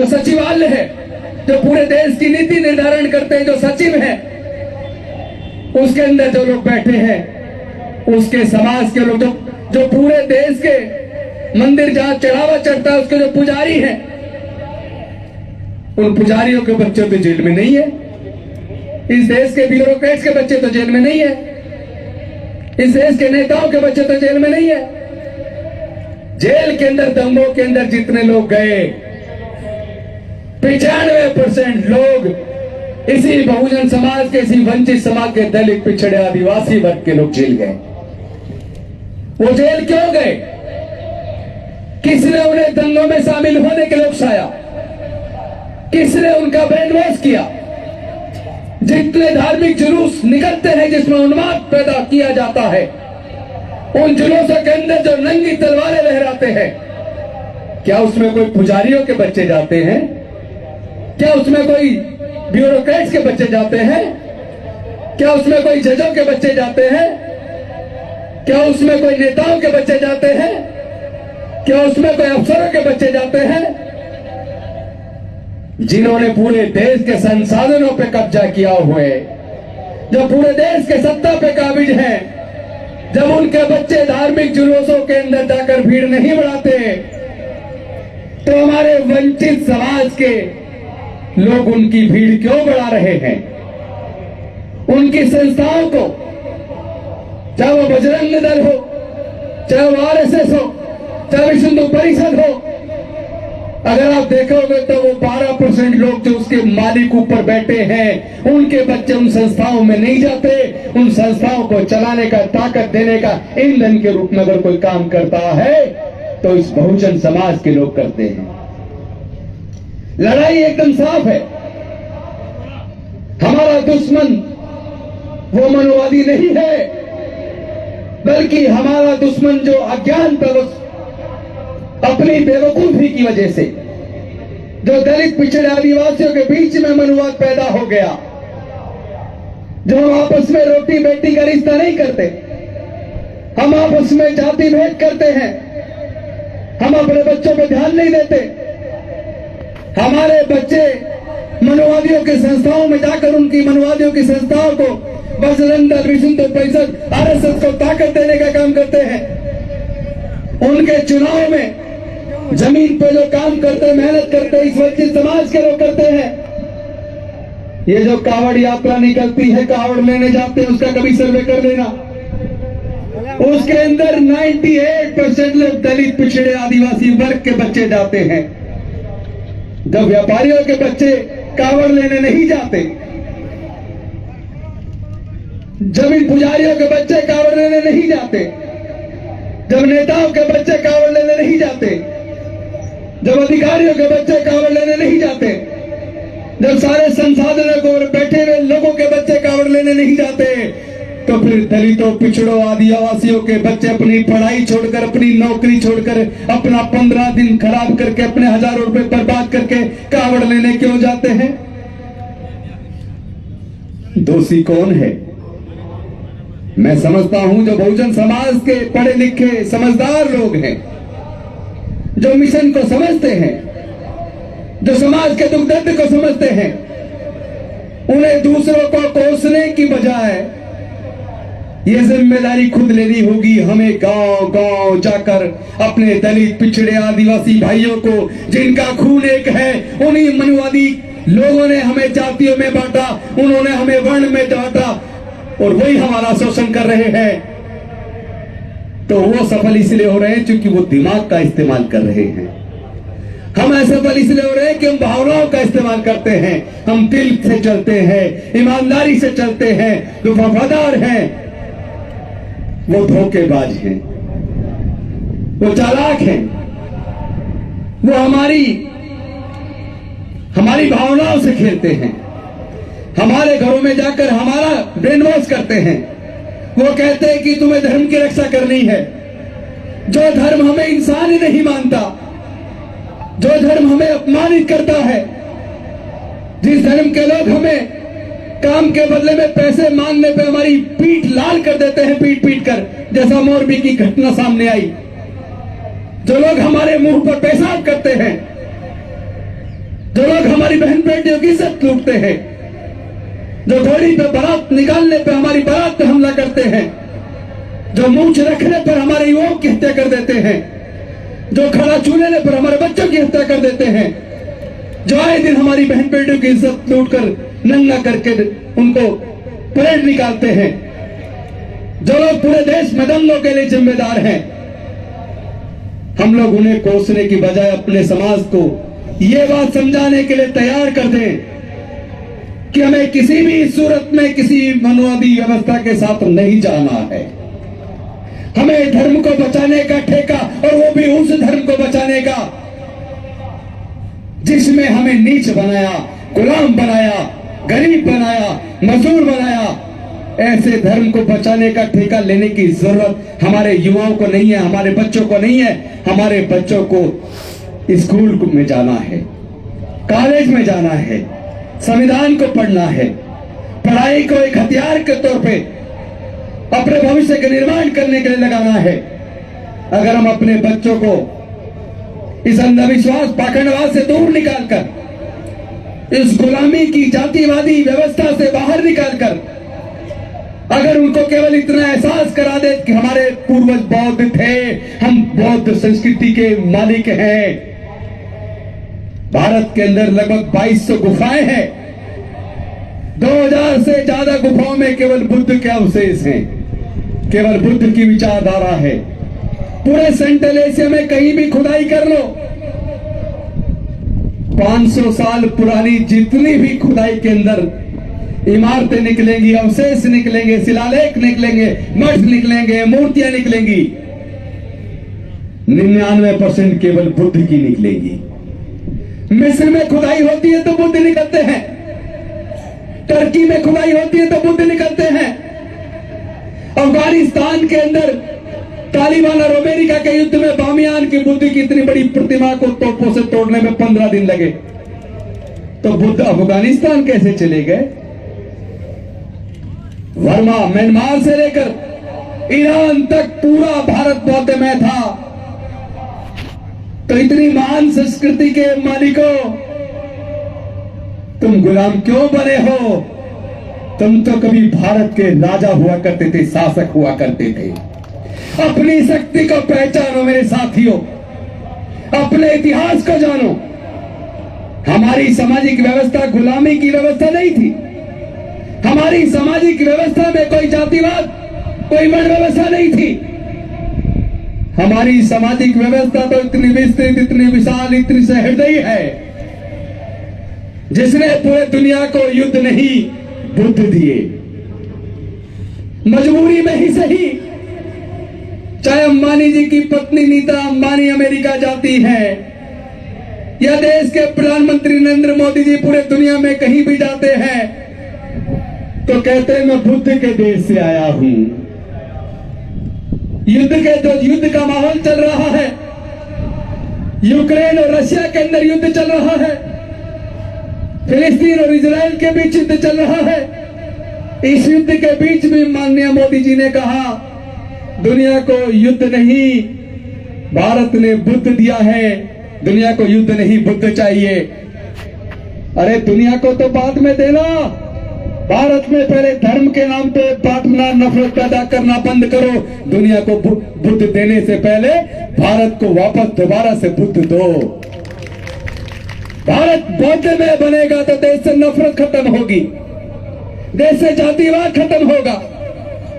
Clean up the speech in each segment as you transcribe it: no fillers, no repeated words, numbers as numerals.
जो सचिवालय है, जो पूरे देश की नीति निर्धारण करते हैं, जो सचिव हैं, उसके अंदर जो लोग बैठे हैं, उसके समाज के लोग, जो पूरे देश के मंदिर जहां चढ़ावा चढ़ता है उसके जो पुजारी हैं, उन पुजारियों के बच्चे तो जेल में नहीं है। इस देश के ब्यूरोक्रेट्स के बच्चे तो जेल में नहीं है। इस देश के नेताओं के बच्चे तो जेल में नहीं है। जेल के अंदर, दंगों के अंदर जितने लोग गए, 95% लोग इसी बहुजन समाज के, इसी वंचित समाज के, दलित, पिछड़े, आदिवासी वर्ग के लोग जेल गए। वो जेल क्यों गए? किसने उन्हें दंगों में शामिल होने के लिए उकसाया? किसने उनका ब्रेन वॉश किया? जितने धार्मिक जुलूस निकलते हैं जिसमें उन्माद पैदा किया जाता है, उन जुलूसों के अंदर जो नंगी तलवारें लहराते हैं, क्या उसमें कोई पुजारियों के बच्चे जाते हैं? क्या उसमें कोई ब्यूरोक्रेट्स के बच्चे जाते हैं? क्या उसमें कोई जजों के बच्चे जाते हैं? क्या उसमें कोई नेताओं के बच्चे जाते हैं? क्या उसमें कोई अफसरों के बच्चे जाते हैं? जिन्होंने पूरे देश के संसाधनों पे कब्जा किया हुए, जो पूरे देश के सत्ता पे काबिज हैं, जब उनके बच्चे धार्मिक जुलूसों के अंदर जाकर भीड़ नहीं बढ़ाते, तो हमारे वंचित समाज के लोग उनकी भीड़ क्यों बढ़ा रहे हैं? उनकी संस्थाओं को, चाहे वो बजरंग दल हो, चाहे वो आरएसएस हो, चाहे विश्व हिंदू परिषद हो, अगर आप देखोगे तो वो 12% लोग जो उसके मालिक ऊपर बैठे हैं, उनके बच्चे उन संस्थाओं में नहीं जाते। उन संस्थाओं को चलाने का, ताकत देने का ईंधन के रूप में अगर कोई काम करता है तो इस बहुजन समाज के लोग करते हैं। लड़ाई एकदम साफ है। हमारा दुश्मन वो मनोवादी नहीं है, बल्कि हमारा दुश्मन जो अज्ञानता, अपनी बेवकूफी की वजह से, जो दलित, पिछड़े, आदिवासियों के बीच में मनोवाद पैदा हो गया, जो हम आपस में रोटी बेटी का रिश्ता नहीं करते, हम आपस में जाति भेद करते हैं, हम अपने बच्चों पर ध्यान नहीं देते, हमारे बच्चे मनोवादियों के संस्थाओं में जाकर उनकी मनोवादियों की संस्थाओं को, बजरंग दल, विश्व हिंदू परिषद, आरएसएस को ताकत देने का काम करते हैं। उनके चुनाव में जमीन पे जो काम करते, मेहनत करते, इस वंचित समाज के लोग करते हैं। ये जो कावड़ यात्रा निकलती है, कावड़ लेने जाते हैं, उसका कभी सर्वे कर लेना। उसके अंदर 98% लोग दलित, पिछड़े, आदिवासी वर्ग के बच्चे जाते हैं। जब व्यापारियों के बच्चे कावड़ लेने नहीं जाते, जब इन पुजारियों के बच्चे कावड़ लेने नहीं जाते, जब नेताओं के बच्चे कावड़ लेने नहीं जाते, जब अधिकारियों के बच्चे कावड़ लेने नहीं जाते, जब सारे संसाधनों को बैठे हुए लोगों के बच्चे कावड़ लेने नहीं जाते, तो फिर दलितों, पिछड़ों, आदिवासियों के बच्चे अपनी पढ़ाई छोड़कर, अपनी नौकरी छोड़कर, अपना 15 दिन खराब करके, अपने हजारों रुपए बर्बाद करके कावड़ लेने क्यों जाते हैं? दोषी कौन है? मैं समझता हूं जो बहुजन समाज के पढ़े लिखे समझदार लोग हैं, जो मिशन को समझते हैं, जो समाज के दुख दर्द को समझते हैं, उन्हें दूसरों को कोसने की बजाय ये जिम्मेदारी खुद लेनी होगी। हमें गांव गांव जाकर अपने दलित, पिछड़े, आदिवासी भाइयों को, जिनका खून एक है, उन्हीं मनोवादी लोगों ने हमें जातियों में बांटा, उन्होंने हमें वर्ण में बांटा और वही हमारा शोषण कर रहे हैं। तो वो सफल इसलिए हो रहे हैं क्योंकि वो दिमाग का इस्तेमाल कर रहे हैं। हम असफल इसलिए हो रहे हैं कि हम भावनाओं का इस्तेमाल करते हैं, हम दिल से चलते हैं, ईमानदारी से चलते हैं। जो वफादार हैं वो धोखेबाज हैं, वो चालाक हैं, वो हमारी भावनाओं से खेलते हैं, हमारे घरों में जाकर हमारा ब्रेन वॉश करते हैं। वो कहते हैं कि तुम्हें धर्म की रक्षा करनी है। जो धर्म हमें इंसान ही नहीं मानता, जो धर्म हमें अपमानित करता है, जिस धर्म के लोग हमें काम के बदले में पैसे मांगने पे हमारी पीठ लाल कर देते हैं, पीट पीट कर, जैसा मोरबी की घटना सामने आई, जो लोग हमारे मुंह पर पेशाब करते हैं, जो लोग हमारी बहन बेटियों की इज्जत लूटते हैं, जो घोड़ी पे बारात निकालने पे हमारी बारात पे हमला करते हैं, जो मूंछ रखने पर हमारे युवाओं की हत्या कर देते हैं, जो खड़ा चूलने पर हमारे बच्चों की हत्या कर देते हैं, जो आए दिन हमारी बहन बेटियों की इज्जत लूट कर नंगा करके उनको परेड निकालते हैं, जो लोग पूरे देश में दंगों के लिए जिम्मेदार हैं, हम लोग उन्हें कोसने की बजाय अपने समाज को ये बात समझाने के लिए तैयार कर दें कि हमें किसी भी सूरत में किसी मनुवादी व्यवस्था के साथ नहीं जाना है। हमें धर्म को बचाने का ठेका, और वो भी उस धर्म को बचाने का जिसमें हमें नीच बनाया, गुलाम बनाया, गरीब बनाया, मजदूर बनाया, ऐसे धर्म को बचाने का ठेका लेने की जरूरत हमारे युवाओं को नहीं है, हमारे बच्चों को नहीं है। हमारे बच्चों को स्कूल में जाना है, कॉलेज में जाना है, संविधान को पढ़ना है, पढ़ाई को एक हथियार के तौर पे अपने भविष्य का निर्माण करने के लिए लगाना है। अगर हम अपने बच्चों को इस अंधविश्वास पाखंडवाद से दूर निकालकर, इस गुलामी की जातिवादी व्यवस्था से बाहर निकालकर, अगर उनको केवल इतना एहसास करा दे कि हमारे पूर्वज बौद्ध थे, हम बौद्ध संस्कृति के मालिक हैं। भारत के अंदर लगभग 2200 गुफाएं हैं, 2000 से ज्यादा गुफाओं में केवल बुद्ध के अवशेष हैं, केवल बुद्ध की विचारधारा है। पूरे सेंट्रल एशिया में कहीं भी खुदाई कर लो, 500 साल पुरानी जितनी भी खुदाई के अंदर इमारतें निकलेंगी, अवशेष निकलेंगे, शिलालेख निकलेंगे, मठ निकलेंगे, मूर्तियां निकलेंगी, 99% केवल बुद्ध की निकलेंगी। मिस्र में खुदाई होती है तो बुद्ध निकलते हैं, टर्की में खुदाई होती है तो बुद्ध निकलते हैं, अफगानिस्तान के अंदर तालिबान और अमेरिका के युद्ध में बामियान की बुद्ध की इतनी बड़ी प्रतिमा को तोपों से तोड़ने में 15 दिन लगे, तो बुद्ध अफगानिस्तान कैसे चले गए? वर्मा, म्यांमार से लेकर ईरान तक पूरा भारत बौद्ध में था। तो इतनी महान संस्कृति के मालिकों, तुम गुलाम क्यों बने हो? तुम तो कभी भारत के राजा हुआ करते थे, शासक हुआ करते थे। अपनी शक्ति को पहचानो मेरे साथियों, अपने इतिहास को जानो। हमारी सामाजिक व्यवस्था गुलामी की व्यवस्था नहीं थी। हमारी सामाजिक व्यवस्था में कोई जातिवाद, कोई वर्ण व्यवस्था नहीं थी। हमारी सामाजिक व्यवस्था तो इतनी विस्तृत, इतनी विशाल, इतनी सहृदयी है, जिसने पूरे दुनिया को युद्ध नहीं बुद्ध दिए। मजबूरी में ही सही, चाहे अंबानी जी की पत्नी नीता अंबानी अमेरिका जाती है, या देश के प्रधानमंत्री नरेंद्र मोदी जी पूरे दुनिया में कहीं भी जाते हैं तो कहते हैं मैं बुद्ध के देश से आया हूं। युद्ध का माहौल चल रहा है, यूक्रेन और रशिया के अंदर युद्ध चल रहा है, फिलिस्तीन और इजराइल के बीच युद्ध चल रहा है। इस युद्ध के बीच भी माननीय मोदी जी ने कहा दुनिया को युद्ध नहीं, भारत ने बुद्ध दिया है, दुनिया को युद्ध नहीं बुद्ध चाहिए। अरे दुनिया को तो बाद में देना, भारत में पहले धर्म के नाम पे बांटना, नफरत पैदा करना बंद करो। दुनिया को बुद्ध देने से पहले भारत को वापस दोबारा से बुद्ध दो। भारत बौद्ध में बनेगा तो देश से नफरत खत्म होगी, देश से जातिवाद खत्म होगा,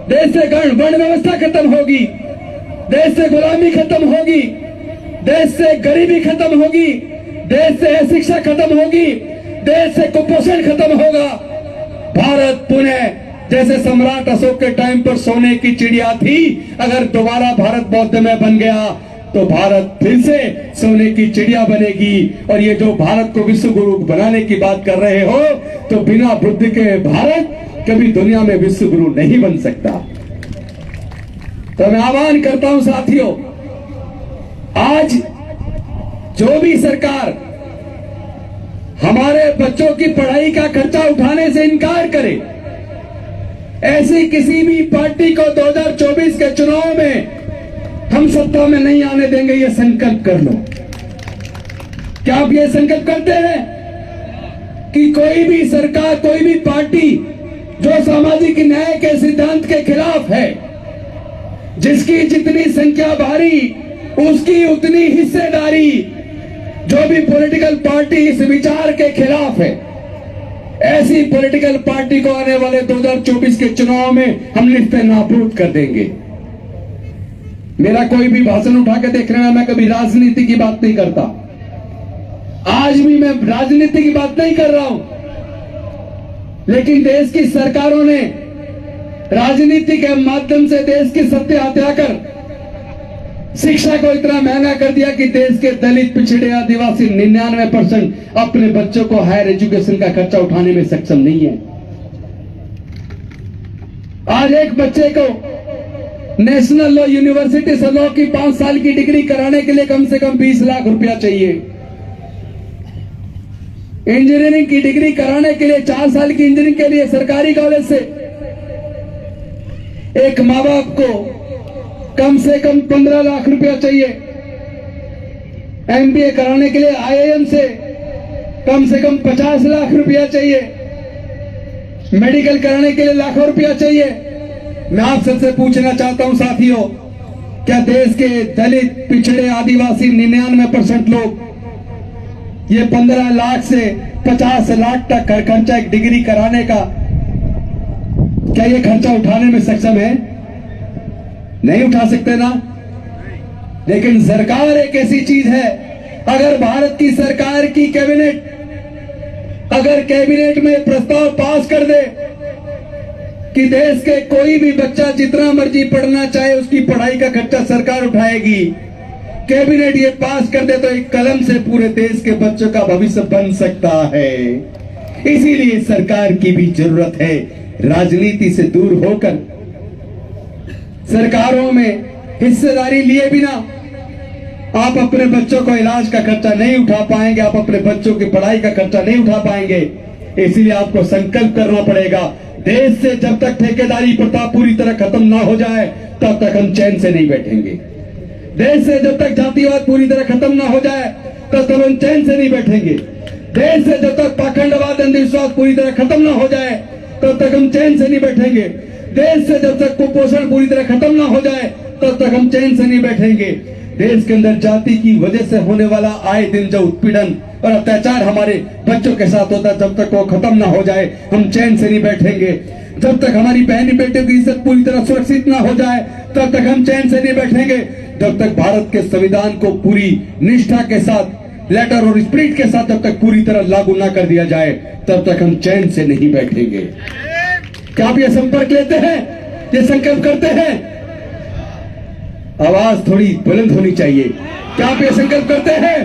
देश से वर्ण व्यवस्था खत्म होगी, देश से गुलामी खत्म होगी, देश से गरीबी खत्म होगी, देश से अशिक्षा खत्म होगी, देश से कुपोषण खत्म होगा। भारत पुनः जैसे सम्राट अशोक के टाइम पर सोने की चिड़िया थी, अगर दोबारा भारत बौद्ध में बन गया तो भारत फिर से सोने की चिड़िया बनेगी। और ये जो भारत को विश्व गुरु बनाने की बात कर रहे हो, तो बिना बुद्ध के भारत कभी दुनिया में विश्व गुरु नहीं बन सकता। तो मैं आह्वान करता हूं साथियों, आज जो भी सरकार हमारे बच्चों की पढ़ाई का खर्चा उठाने से इनकार करे, ऐसी किसी भी पार्टी को 2024 के चुनाव में हम सत्ता में नहीं आने देंगे, ये संकल्प कर लो। क्या आप ये संकल्प करते हैं? कि कोई भी सरकार, कोई भी पार्टी जो सामाजिक न्याय के सिद्धांत के खिलाफ है, जिसकी जितनी संख्या भारी उसकी उतनी हिस्सेदारी, जो भी पॉलिटिकल पार्टी इस विचार के खिलाफ है, ऐसी पॉलिटिकल पार्टी को आने वाले 2024 के चुनाव में हम निश्चित नाबूद कर देंगे। मेरा कोई भी भाषण उठा के देख रहे हैं, मैं कभी राजनीति की बात नहीं करता। आज भी मैं राजनीति की बात नहीं कर रहा हूं, लेकिन देश की सरकारों ने राजनीति के माध्यम से देश की सत्ता हत्या कर शिक्षा को इतना महंगा कर दिया कि देश के दलित, पिछड़े, आदिवासी 99% अपने बच्चों को हायर एजुकेशन का खर्चा उठाने में सक्षम नहीं है। आज एक बच्चे को नेशनल लॉ यूनिवर्सिटी से लॉ की 5 साल की डिग्री कराने के लिए कम से कम 20 लाख रुपया चाहिए। इंजीनियरिंग की डिग्री कराने के लिए 4 साल की इंजीनियरिंग के लिए सरकारी कॉलेज से एक माँ बाप को कम से कम 15 लाख रुपया चाहिए। एमबीए कराने के लिए आईआईएम से कम 50 लाख रुपया चाहिए। मेडिकल कराने के लिए लाखों रुपया चाहिए। मैं आप सबसे पूछना चाहता हूं साथियों, क्या देश के दलित, पिछड़े, आदिवासी 99% लोग ये 15 लाख से 50 लाख तक खर्चा एक डिग्री कराने का, क्या ये खर्चा उठाने में सक्षम है? नहीं उठा सकते ना। लेकिन सरकार एक ऐसी चीज है, अगर भारत की सरकार की कैबिनेट अगर कैबिनेट में प्रस्ताव पास कर दे कि देश के कोई भी बच्चा जितना मर्जी पढ़ना चाहे उसकी पढ़ाई का खर्चा सरकार उठाएगी, कैबिनेट ये पास कर दे तो एक कलम से पूरे देश के बच्चों का भविष्य बन सकता है। इसीलिए सरकार की भी जरूरत है राजनीति से दूर होकर सरकारों में हिस्सेदारी लिए बिना आप अपने बच्चों को इलाज का खर्चा नहीं उठा पाएंगे, आप अपने बच्चों की पढ़ाई का खर्चा नहीं उठा पाएंगे। इसलिए आपको संकल्प करना पड़ेगा, देश से जब तक ठेकेदारी प्रथा पूरी तरह खत्म ना हो जाए तब तक हम चैन से नहीं बैठेंगे। देश से जब तक जातिवाद पूरी तरह खत्म ना हो जाए तब तक हम चैन से नहीं बैठेंगे। देश से जब तक पाखंडवाद, अंधविश्वास पूरी तरह खत्म ना हो जाए तब तक हम चैन से नहीं बैठेंगे। देश से जब तक कुपोषण पूरी तरह खत्म ना हो जाए तब तक हम चैन से नहीं बैठेंगे। देश के अंदर जाति की वजह से होने वाला आए दिन जो उत्पीड़न और अत्याचार हमारे बच्चों के साथ होता है, जब तक वो खत्म ना हो जाए हम चैन से नहीं बैठेंगे। जब तक हमारी बहनी बेटियों की इज्जत पूरी तरह सुरक्षित ना हो जाए तब तक हम चैन से नहीं बैठेंगे। जब तक भारत के संविधान को पूरी निष्ठा के साथ, लेटर और स्पिरिट के साथ जब तक पूरी तरह लागू ना कर दिया जाए तब तक हम चैन से नहीं बैठेंगे। क्या आप ये संपर्क लेते हैं, ये संकल्प करते हैं? आवाज थोड़ी बुलंद होनी चाहिए। क्या आप ये संकल्प करते हैं?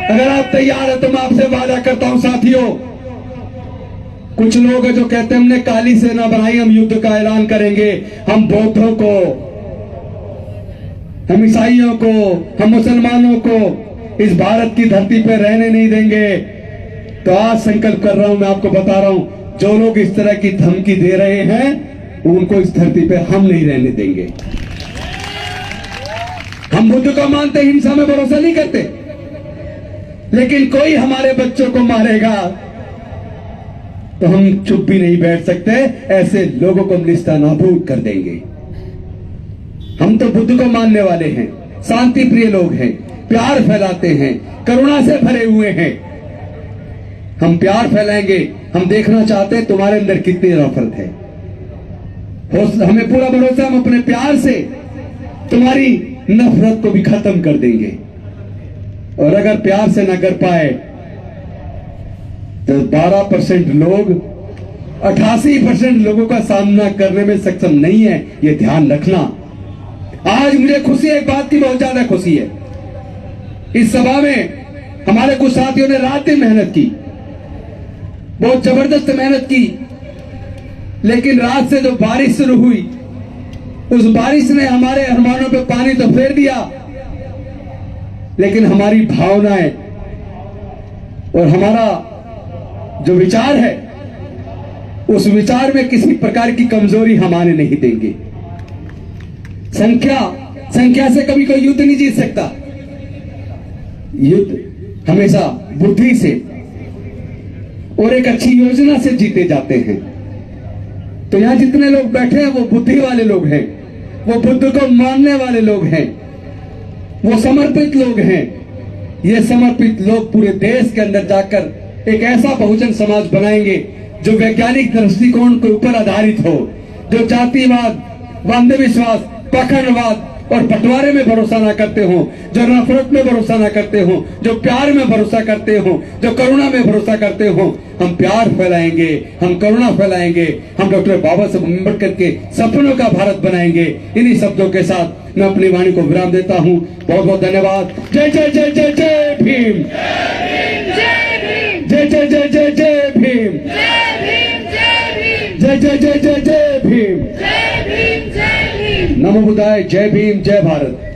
अगर आप तैयार हैं तो मैं आपसे वादा करता हूं साथियों, कुछ लोग हैं जो कहते हैं हमने काली सेना बनाई, हम युद्ध का ऐलान करेंगे, हम बौद्धों को, हम ईसाइयों को, हम मुसलमानों को इस भारत की धरती पर रहने नहीं देंगे। तो आज संकल्प कर रहा हूं, मैं आपको बता रहा हूं, जो लोग इस तरह की धमकी दे रहे हैं उनको इस धरती पे हम नहीं रहने देंगे। हम बुद्ध को मानते, हिंसा में भरोसा नहीं करते, लेकिन कोई हमारे बच्चों को मारेगा तो हम चुप भी नहीं बैठ सकते। ऐसे लोगों को हम निस्तानाबूद कर देंगे। हम तो बुद्ध को मानने वाले हैं, शांति प्रिय लोग हैं, प्यार फैलाते हैं, करुणा से भरे हुए हैं। हम प्यार फैलाएंगे। हम देखना चाहते हैं तुम्हारे अंदर कितनी नफरत है। हमें पूरा भरोसा, हम अपने प्यार से तुम्हारी नफरत को भी खत्म कर देंगे। और अगर प्यार से न कर पाए तो 12% लोग 88% लोगों का सामना करने में सक्षम नहीं है, ये ध्यान रखना। आज मुझे खुशी है, एक बात की बहुत ज्यादा खुशी है, इस सभा में हमारे कुछ साथियों ने रात दिन मेहनत की, बहुत जबरदस्त मेहनत की, लेकिन रात से जो बारिश शुरू हुई उस बारिश ने हमारे अरमानों पे पानी तो फेर दिया, लेकिन हमारी भावनाएं और हमारा जो विचार है उस विचार में किसी प्रकार की कमजोरी हम आने नहीं देंगे। संख्या से कभी कोई युद्ध नहीं जीत सकता। युद्ध हमेशा बुद्धि से, और एक अच्छी योजना से जीते जाते हैं। तो यहां जितने लोग बैठे हैं वो बुद्धि वाले लोग हैं, वो बुद्ध को मानने वाले लोग हैं, वो समर्पित लोग हैं। ये समर्पित लोग पूरे देश के अंदर जाकर एक ऐसा बहुजन समाज बनाएंगे जो वैज्ञानिक दृष्टिकोण के ऊपर आधारित हो, जो जातिवाद, अंधविश्वास, पाखंडवाद और बंटवारे में भरोसा ना करते हो, जो नफरत में भरोसा ना करते हो, जो प्यार में भरोसा करते हो, जो करुणा में भरोसा करते हो। हम प्यार फैलाएंगे, हम करुणा फैलाएंगे, हम डॉक्टर बाबा साहब अम्बेडकर के सपनों का भारत बनाएंगे। इन्हीं शब्दों के साथ मैं अपनी वाणी को विराम देता हूँ। बहुत बहुत धन्यवाद। जय जय जय जय जय भीम, जय जय जय जय जय भीम, जय जय जय जय जय भीम। नमो बुद्धाय। जय भीम, जय भारत।